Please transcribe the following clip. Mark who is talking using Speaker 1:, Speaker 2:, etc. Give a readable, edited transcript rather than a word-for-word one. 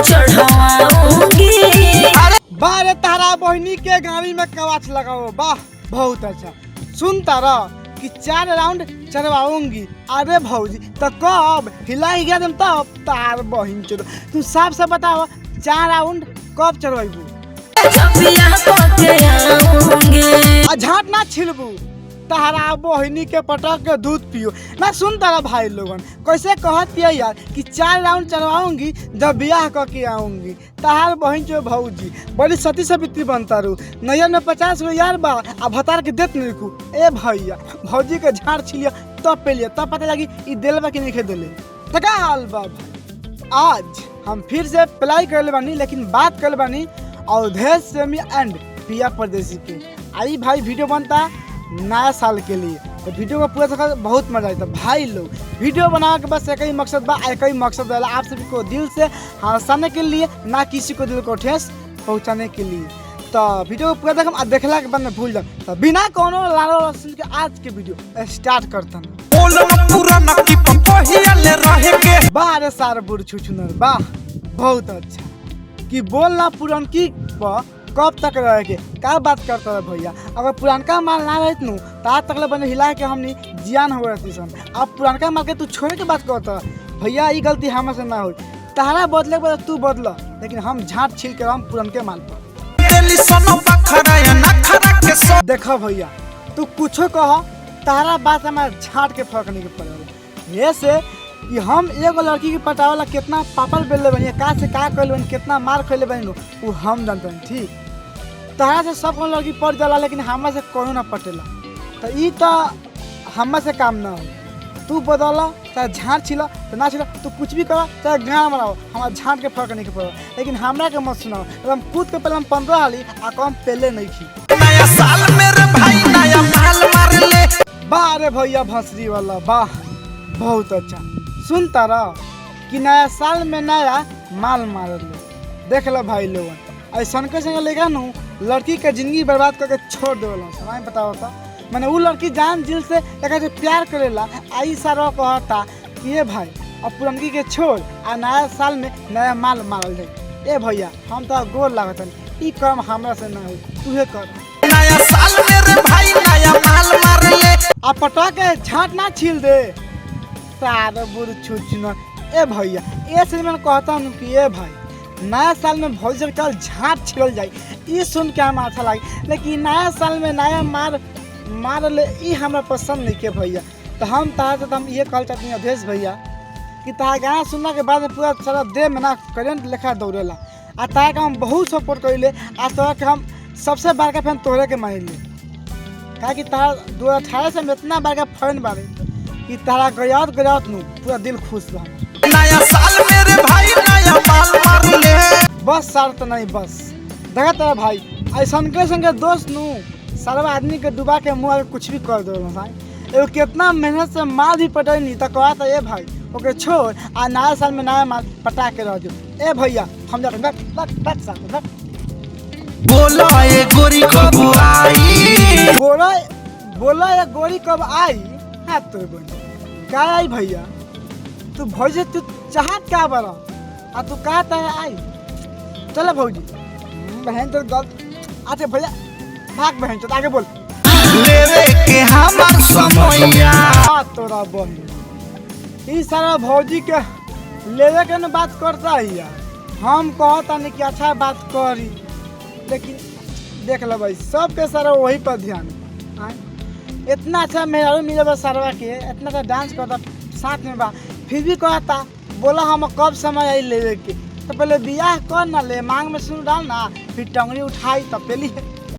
Speaker 1: चढ़ाऊंगी।
Speaker 2: बारे तारा बहनी के गाड़ी में कवाच लगाओ, वाह बहुत अच्छा। सुन तारा कि 4 राउंड चढ़वाऊंगी। अरे भौजी तो कब हिलाई गया तब तार बहन चलो तू साफ से बताओ 4 राउंड कब चढ़वाइबू? झाट ना छिलबू, तारा बहनी के पटक के दूध पियो ना। सुन तारा भाई लोगन कैसे कहती है यार कि 4 राउंड चढ़वाऊंगी जब ब्याह करके आऊंगी। तार बहन जो भौजी बड़ी सती सवित्री बनता रू, नैयर में 50 गो यार बा आ भतार के देत नहीं रखू। ए भैया भौजी के झाड़ छिलिया तब पे लिया तब पता लगी ई दिल बा कि नहीं दिले तो का हाल बा। आज हम फिर से अप्लाई कर ले बानी, लेकिन बात कर बानी अवधेश सेमी एंड पिया परदेसी के। आई भाई वीडियो बनता नया साल के लिए, तो वीडियो को पूरा देखा बहुत मजा आता भाई लोग। वीडियो बनाने के बस एक ही मकसद बा, एक ही मकसद है आप सभी को दिल से हंसाने के लिए, ना किसी को दिल को ठेस पहुंचाने के लिए। तो वीडियो को पूरा देखम और देखला के बाद में भूल जाम। तो बिना कोनो लालो रसन के आज के वीडियो स्टार्ट करता हूं। वाह रे सार बुढ़ छुछुनर, वाह बहुत अच्छा कि बोलना पुरान की कब तक रहे के का बात करता है भैया। अगर पुरानका माल ना रहत नु ता तक ले बने हिला के हमनी जियान हो रहती सन। अब पुरानका माल के तू छोड़े के बात करता भैया, ई गलती हमसे ना हो। तारा बदले के तू बदल, लेकिन हम झाट छिल के हम पुरानके माल पर। देखो भैया तू कुछो कह, तारा बात हमारे झाट के फर्क नहीं पड़े। ये से कि हम एगो लड़की के पटावेला कितना पापड़ बेलले बनी, का से का कइले बनी, कितना मार खइले बनी वो हम जानते हैं। ठीक तारा से सब को लड़की पट जाला, लेकिन हमरा से कोनो ना पटेला। तो ई तो हमरा से काम ना हो। तू बदला चाहे झाड़ छिला तो ना छिला, तू कुछ भी करा चाहे गाँव मराओ, हमारा झाड़ के फर्क नहीं पड़ा। लेकिन हमरा के मत सुनाओ, हम कूद के पहले हम 15 हाली आ कम पहले नहीं थी।
Speaker 3: नया साल मेरे भाई नया माल मार ले।
Speaker 2: वाह रे भैया भंसरी वाला, वाह बहुत अच्छा। सुन तारा कि नया साल में नया माल मार ले। देख लो भाई लोगन ऐसा के संग लेगा नु लड़की के जिंदगी बर्बाद करके छोड़ देवला। समय बताओ था मैंने वो लड़की जान दिल से एक से प्यार करेला, आई सारा कहता कि ये भाई अब पुरनकी के छोड़ आ नया साल में नया माल मारल जाए। ए भैया हम तो गोर लागत ई काम हमरा से ना हो, तूहे कर।
Speaker 3: नया साल मेरे भाई नया माल मार ले।
Speaker 2: आ पटा के झाट ना छील दे सारे बुढ़ छुछुना। ए भैया ये से मैं कहता हूँ कि ए भाई नया साल में भौजी कल झाट छिड़ल जाए, ये सुन के हम अच्छा लगे। लेकिन नया साल में नया मार ले ई हमरा पसंद नहीं के भैया। तो हम तार से हम ये कहल चाहते हैं अवधेश भैया कि तार गाना सुनने के बाद में पूरा सारा देह में ना करेंट लेखा दौड़ेला। आ तार का हम बहुत सपोर्ट करें, आ तोरा के हम सबसे बड़का फैन तोहरे के मान ले। क्या कि तार 2018 से इतना बड़का फैन बारे कि तारा गयात नु पूरा दिल खुश रहा।
Speaker 3: नया साल मेरे भाई नया माल मार ले।
Speaker 2: बस शर्त नहीं बस देखा तेरा भाई ऐसा के संगे दोस्त नु सारा आदमी के डुबा के मुँह कुछ भी कर दो। एगो कितना मेहनत से माल भी पटे नहीं तो कहा था ए भाई ओके छोड़ आ नया साल में नया माल पटा के रह जाओ। ए भैया हम जाते
Speaker 3: बोला ये गोरी कब आई,
Speaker 2: बोला ये गोरी कब आई। हाँ तो क्या आई भैया तू भौजी तू चाहत क्या बड़ा आ तू कहता है आई। चलो भौजी बहन तो गलत अच्छा भैया भाग बहन तो आगे बोल।
Speaker 3: लेवे के हमार समैया
Speaker 2: तोरा बहन ई सारा भौजी के लेवे के न बात करता है यार। हम कहता नहीं कि अच्छा बात करी, लेकिन देख लो भाई सबके सारा वही पर ध्यान है। इतना अच्छा मेहरारू मिले सारवा के, इतना अच्छा डांस करता साथ में बा, फिर भी कहता बोला हम कब समय आई लेवे के। तो पहले बियाह कर ना ले, मांग में सुन डाल ना, फिर टंगड़ी उठाई तब पहले